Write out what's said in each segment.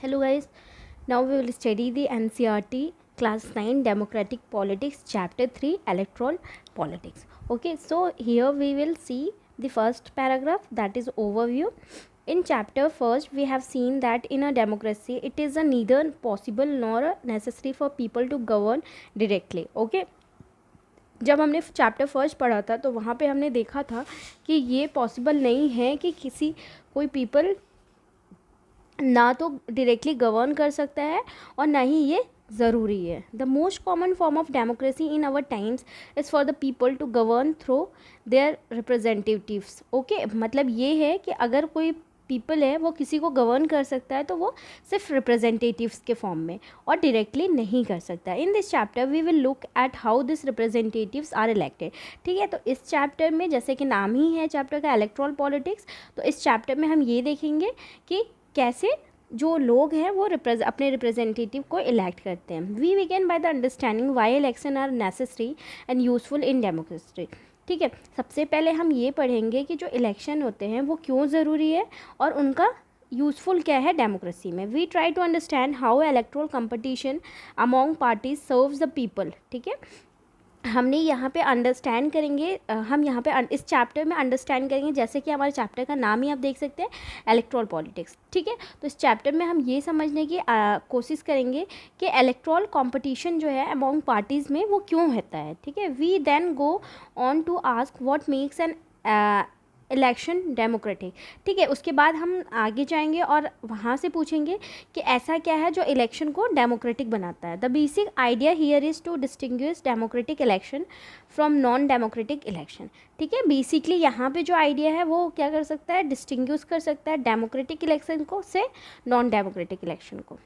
Hello guys, now we will study the NCERT class 9 Democratic Politics chapter 3 Electoral Politics. Okay, so here we will see the first paragraph, that is overview. In chapter first we have seen that in a democracy it is neither possible nor necessary for people to govern directly. Okay, जब हमने chapter first पढ़ा था तो वहाँ पे हमने देखा था कि ये पॉसिबल नहीं है कि कोई पीपल ना तो डायरेक्टली गवर्न कर सकता है और ना ही ये ज़रूरी है. The most common form of democracy in our times is for the people to govern through their representatives. Okay, मतलब ये है कि अगर कोई पीपल है वो किसी को गवर्न कर सकता है तो वो सिर्फ रिप्रेजेंटेटिव्स के फॉर्म में और डायरेक्टली नहीं कर सकता. In this chapter we will look at how this representatives are elected. ठीक है, तो इस चैप्टर में जैसे कि नाम ही है चैप्टर का इलेक्टोरल पॉलिटिक्स, तो इस चैप्टर में हम ये देखेंगे कि कैसे जो लोग हैं वो अपने रिप्रेजेंटेटिव को इलेक्ट करते हैं. We begin by the understanding why election are necessary and useful in democracy. ठीक है, सबसे पहले हम ये पढ़ेंगे कि जो इलेक्शन होते हैं वो क्यों ज़रूरी है और उनका यूज़फुल क्या है डेमोक्रेसी में. We try to understand how electoral competition among parties serves the people. ठीक है, हमने यहाँ पे अंडरस्टैंड करेंगे, हम यहाँ पे इस चैप्टर में अंडरस्टैंड करेंगे, जैसे कि हमारे चैप्टर का नाम ही आप देख सकते हैं, इलेक्टोरल पॉलिटिक्स. ठीक है, तो इस चैप्टर में हम ये समझने की कोशिश करेंगे कि इलेक्टोरल कंपटीशन जो है अमॉन्ग पार्टीज़ में वो क्यों होता है. ठीक है, we then go on to ask what makes an election democratic. ठीक है, उसके बाद हम आगे जाएंगे और वहाँ से पूछेंगे कि ऐसा क्या है जो इलेक्शन को डेमोक्रेटिक बनाता है. The basic idea here is to distinguish democratic election from non democratic election. ठीक है, बेसिकली यहाँ पे जो आइडिया है वो क्या कर सकता है, डिस्टिंग्विश कर सकता है डेमोक्रेटिक इलेक्शन को से नॉन डेमोक्रेटिक इलेक्शन को.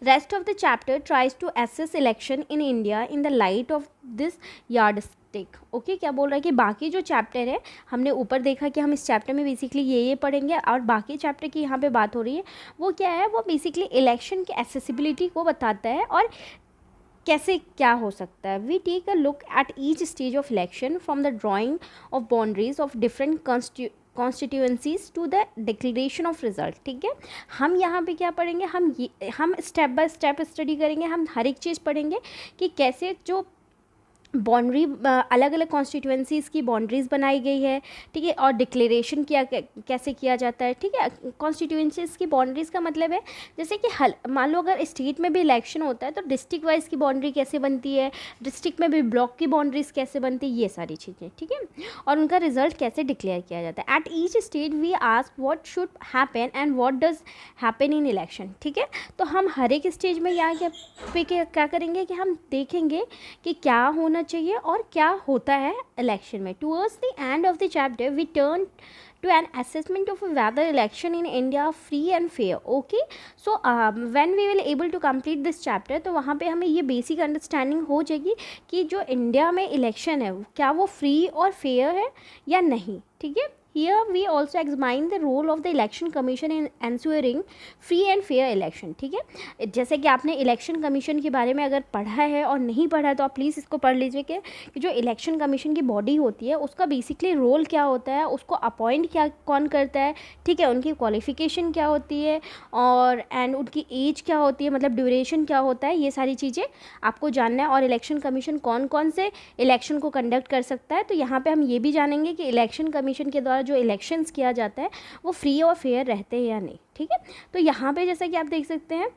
Rest of the chapter tries to assess election in India in the light of this yardstick. Okay, क्या बोल रहा है कि बाकी जो चैप्टर है हमने ऊपर देखा कि हम इस चैप्टर में बेसिकली ये पढ़ेंगे और बाकी चैप्टर की यहाँ पे बात हो रही है वो क्या है, वो बेसिकली इलेक्शन की एसेसिबिलिटी को बताता है और कैसे क्या हो सकता है. We take a look at each stage of election from the drawing of boundaries of different constituencies to the declaration of result. ठीक है, हम यहाँ पे क्या पढ़ेंगे, हम स्टेप बाय स्टेप स्टडी करेंगे, हम हर एक चीज़ पढ़ेंगे कि कैसे जो बाउंड्री अलग अलग कॉन्स्टिट्यूएंसीज़ की बाउंड्रीज़ बनाई गई है. ठीक है, और डिक्लेरेशन कैसे किया जाता है. ठीक है, कॉन्स्टिट्यूएंसीज़ की बाउंड्रीज़ का मतलब है जैसे कि मान लो अगर स्टेट में भी इलेक्शन होता है तो डिस्ट्रिक्ट वाइज की बाउंड्री कैसे बनती है, डिस्ट्रिक्ट में भी ब्लॉक की बाउंड्रीज़ कैसे बनती है, ये सारी चीज़ें. ठीक है, और उनका रिजल्ट कैसे डिक्लेयर किया जाता है. At each state we ask what should happen and what does happen in election. ठीक है, तो हम हर एक स्टेज में यहाँ क्या करेंगे कि हम देखेंगे कि क्या होना चाहिए और क्या होता है इलेक्शन में. Towards the end of the chapter we turn to an assessment of whether election in India are free and fair. Okay, so when we will able to complete this chapter तो वहाँ पे हमें ये basic understanding हो जाएगी कि जो India में इलेक्शन है क्या वो फ्री और फेयर है या नहीं. ठीक है, here we also examine the role of the election commission in ensuring free and fair election. ठीक है, जैसे कि आपने इलेक्शन कमीशन के बारे में अगर पढ़ा है और नहीं पढ़ा है तो आप प्लीज़ इसको पढ़ लीजिए कि जो इलेक्शन कमीशन की बॉडी होती है उसका बेसिकली रोल क्या होता है, उसको अपॉइंट कौन करता है. ठीक है, उनकी क्वालिफिकेशन क्या होती है और एंड उनकी एज क्या होती है, मतलब ड्यूरेशन क्या होता है, ये सारी चीज़ें आपको जानना है. और इलेक्शन कमीशन कौन कौन से इलेक्शन को कंडक्ट कर सकता है, तो यहाँ पर हम ये भी जानेंगे कि इलेक्शन कमीशन के द्वारा जो इलेक्शंस किया जाता है वो फ्री और फेयर रहते हैं या नहीं. ठीक है, तो यहाँ पे जैसा कि आप देख सकते हैं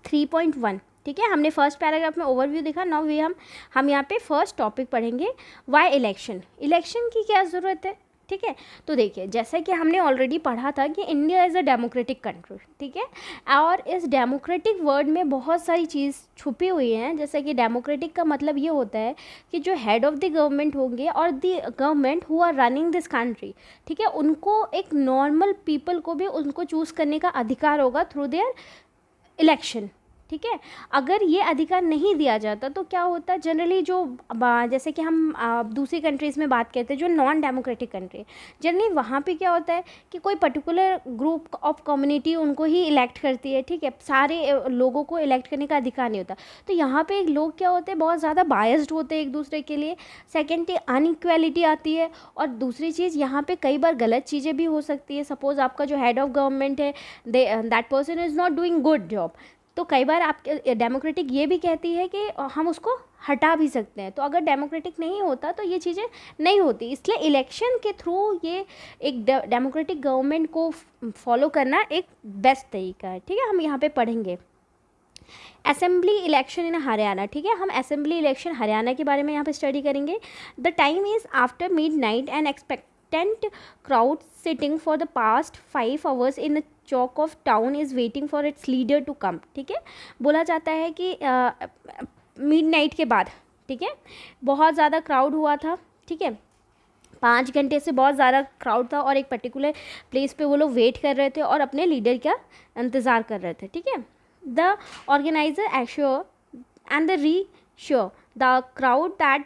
3.1. ठीक है, हमने फर्स्ट पैराग्राफ में ओवरव्यू देखा. नाउ हम यहाँ पे फर्स्ट टॉपिक पढ़ेंगे, व्हाई इलेक्शन की क्या ज़रूरत है. ठीक है, तो देखिए जैसा कि हमने ऑलरेडी पढ़ा था कि India is a democratic country. ठीक है, और इस डेमोक्रेटिक वर्ड में बहुत सारी चीज़ छुपी हुई हैं. जैसे कि डेमोक्रेटिक का मतलब ये होता है कि जो हेड ऑफ़ द गवर्नमेंट होंगे और the government who are running this country, ठीक है, उनको एक नॉर्मल पीपल को भी उनको चूज़ करने का अधिकार होगा थ्रू देयर इलेक्शन. ठीक है। अगर ये अधिकार नहीं दिया जाता तो क्या होता, जनरली जो जैसे कि हम दूसरी कंट्रीज़ में बात करते हैं जो नॉन डेमोक्रेटिक कंट्री, जनरली वहाँ पे क्या होता है कि कोई पर्टिकुलर ग्रुप ऑफ कम्युनिटी उनको ही इलेक्ट करती है, ठीक है, सारे लोगों को इलेक्ट करने का अधिकार नहीं होता। तो यहाँ पे लोग क्या होते हैं, बहुत ज़्यादा बायस्ड होते हैं एक दूसरे के लिए। सेकेंड, अनइक्वालिटी आती है। और दूसरी चीज़, यहाँ पे कई बार गलत चीज़ें भी हो सकती है। सपोज़ आपका जो हेड ऑफ गवर्नमेंट है, that person is not doing good job, तो कई बार आप डेमोक्रेटिक ये भी कहती है कि हम उसको हटा भी सकते हैं। तो अगर डेमोक्रेटिक नहीं होता तो ये चीज़ें नहीं होती। इसलिए इलेक्शन के थ्रू ये एक डेमोक्रेटिक गवर्नमेंट को फॉलो करना एक बेस्ट तरीका है, ठीक है। हम यहाँ पे पढ़ेंगे असेंबली इलेक्शन इन हरियाणा, ठीक है। हम असेंबली इलेक्शन हरियाणा के बारे में यहाँ पे स्टडी करेंगे। The time is after midnight and expectant crowd sitting for the past 5 hours in chowk of town is waiting for its leader to come, ठीक है। बोला जाता है कि मिडनाइट के बाद, ठीक है, बहुत ज़्यादा क्राउड हुआ था, ठीक है, 5 घंटे से बहुत ज़्यादा क्राउड था और एक पर्टिकुलर प्लेस पे वो लोग वेट कर रहे थे और अपने लीडर का इंतज़ार कर रहे थे, ठीक है। The organiser assure and the reassure the crowd that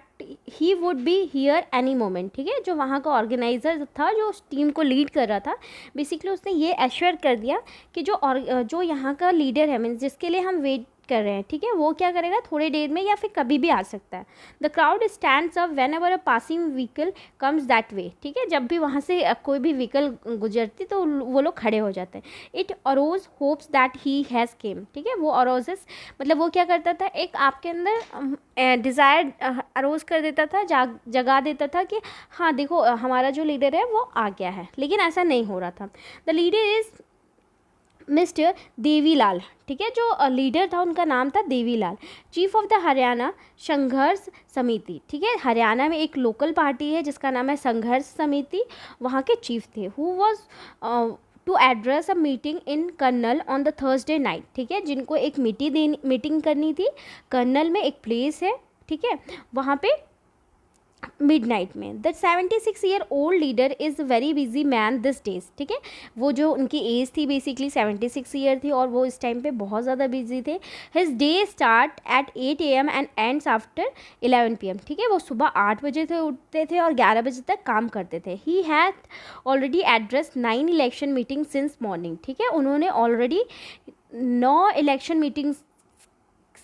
he would be here any moment, ठीक है। जो वहाँ का ऑर्गेनाइज़र था, जो उस टीम को लीड कर रहा था, बेसिकली उसने ये एश्योर कर दिया कि जो यहाँ का लीडर है, मीन्स जिसके लिए हम वेट कर रहे हैं, ठीक है, वो क्या करेगा, थोड़ी देर में या फिर कभी भी आ सकता है। The crowd stands up when ever a passing vehicle comes that way, ठीक है। जब भी वहाँ से कोई भी व्हीकल गुजरती तो वो लोग खड़े हो जाते हैं। It arose hopes that he has came, ठीक है। वो अरोजेस मतलब वो क्या करता था, एक आपके अंदर डिज़ायर अरोज कर देता था, जगा देता था कि हाँ देखो हमारा जो लीडर है वो आ गया है, लेकिन ऐसा नहीं हो रहा था। The leader is mister Devilal, ठीक है। जो लीडर था उनका नाम था Devilal, chief of the Haryana संघर्ष समिति, ठीक है। हरियाणा में एक लोकल पार्टी है जिसका नाम है संघर्ष समिति, वहाँ के चीफ थे। Who was to address a meeting in Karnal on the Thursday night, ठीक है, जिनको एक मीटिंग करनी थी। कर्नल में एक प्लेस है, ठीक है, वहाँ पे मिडनाइट में। The 76-year-old leader is very busy man this days, ठीक है। वो जो उनकी एज थी बेसिकली 76 ईयर थी और वो इस टाइम पे बहुत ज़्यादा बिजी थे। His day start at 8 AM and ends after 11 PM, ठीक है। वो सुबह 8 बजे से उठते थे और 11 बजे तक काम करते थे। He had already address 9 election meeting since morning, ठीक है। उन्होंने ऑलरेडी 9 इलेक्शन मीटिंग्स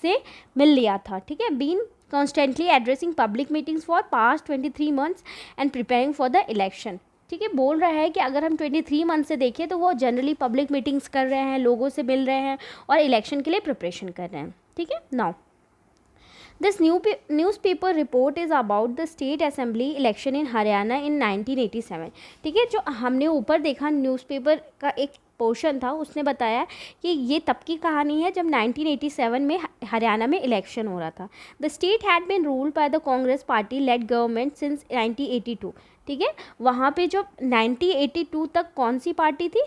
से मिल लिया था, ठीक है। Been constantly addressing public meetings for past 23 months and preparing for the election, ठीक है। बोल रहा है कि अगर हम 23 मंथ से देखें तो वो जनरली पब्लिक मीटिंग्स कर रहे हैं, लोगों से मिल रहे हैं और इलेक्शन के लिए प्रिपरेशन कर रहे हैं, ठीक है। Now this newspaper report is about the state assembly election in Haryana in 1987, ठीक है। जो हमने ऊपर देखा न्यूज़पेपर का एक पोर्शन था, उसने बताया कि ये तब की कहानी है जब 1987 में हरियाणा में इलेक्शन हो रहा था। The state had been ruled by the Congress party led government since 1982, ठीक है। वहाँ पे जो 1982 तक कौन सी पार्टी थी,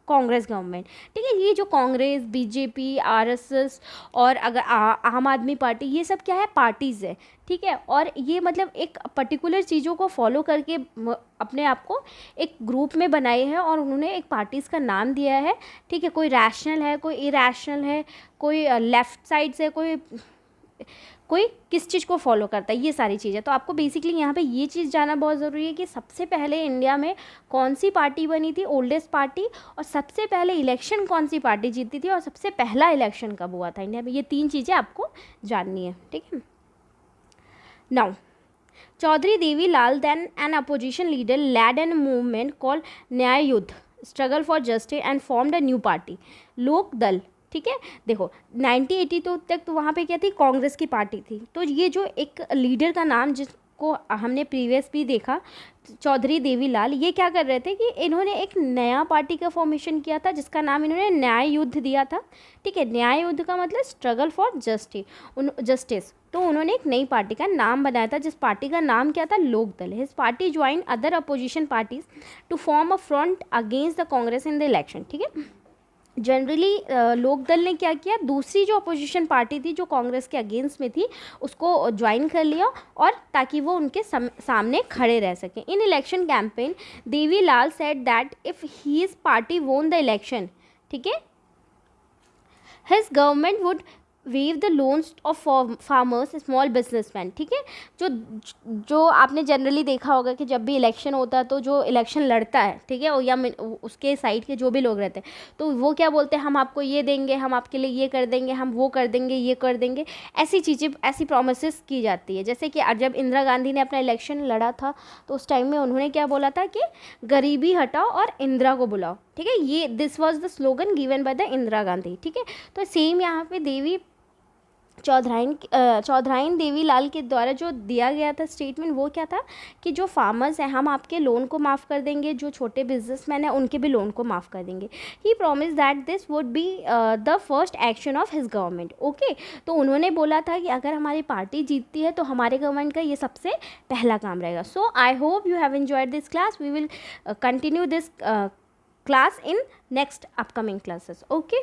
कांग्रेस गवर्नमेंट, ठीक है। ये जो कांग्रेस, बीजेपी, आरएसएस और अगर आम आदमी पार्टी, ये सब क्या है, पार्टीज़ है, ठीक है। और ये मतलब एक पर्टिकुलर चीज़ों को फॉलो करके अपने आप को एक ग्रुप में बनाए हैं और उन्होंने एक पार्टीज़ का नाम दिया है, ठीक है। कोई रैशनल है, कोई इरैशनल है, कोई लेफ़्ट साइड से, कोई किस चीज़ को फॉलो करता है, ये सारी चीज़ें। तो आपको बेसिकली यहाँ पे ये चीज़ जानना बहुत ज़रूरी है कि सबसे पहले इंडिया में कौन सी पार्टी बनी थी, ओल्डेस्ट पार्टी, और सबसे पहले इलेक्शन कौन सी पार्टी जीती थी और सबसे पहला इलेक्शन कब हुआ था इंडिया में। ये 3 चीज़ें आपको जाननी है, ठीक है। Now Chaudhary Devi Lal then an opposition leader led an movement called Nyaya Yudh struggle for justice and formed a new party, Lok Dal, ठीक है। देखो 1982 तक तो वहाँ पे क्या थी, कांग्रेस की पार्टी थी। तो ये जो एक लीडर का नाम जिसको हमने प्रीवियस भी देखा, चौधरी देवीलाल, ये क्या कर रहे थे कि इन्होंने एक नया पार्टी का फॉर्मेशन किया था जिसका नाम इन्होंने न्याय युद्ध दिया था, ठीक है। न्याय युद्ध का मतलब स्ट्रगल फॉर जस्टिस। तो उन्होंने एक नई पार्टी का नाम बनाया था जिस पार्टी का नाम क्या था, Lok Dal. His party join other opposition parties to form a front against the Congress in the election, ठीक है। जनरली लोकदल ने क्या किया, दूसरी जो अपोजिशन पार्टी थी जो कांग्रेस के अगेंस्ट में थी उसको ज्वाइन कर लिया और ताकि वो उनके सामने खड़े रह सकें। In election campaign Devilal said that if his party won the election, ठीक है, his government would waive the loans of farmers small businessman, ठीक है। जो जो आपने जनरली देखा होगा कि जब भी इलेक्शन होता है तो जो इलेक्शन लड़ता है, ठीक है, और या उसके साइड के जो भी लोग रहते हैं तो वो क्या बोलते हैं, हम आपको ये देंगे, हम आपके लिए ये कर देंगे, हम वो कर देंगे, ये कर देंगे, ऐसी चीज़ें, ऐसी प्रोमिस की जाती है। जैसे कि जब इंदिरा गांधी ने अपना इलेक्शन लड़ा था तो उस टाइम में उन्होंने क्या बोला था कि गरीबी हटाओ और इंदिरा को बुलाओ, ठीक है। ये this was the slogan given by the Indira Gandhi, ठीक है। तो सेम यहाँ पे देवी चौधराइन देवी लाल के द्वारा जो दिया गया था स्टेटमेंट, वो क्या था कि जो फार्मर्स हैं हम आपके लोन को माफ़ कर देंगे, जो छोटे बिजनेसमैन हैं उनके भी लोन को माफ़ कर देंगे। He promise that this would be the first action of his government, okay. तो उन्होंने बोला था कि अगर हमारी पार्टी जीतती है तो हमारे गवर्नमेंट का ये सबसे पहला काम रहेगा। So I hope you have enjoyed this class. We will continue this class in next upcoming classes, okay.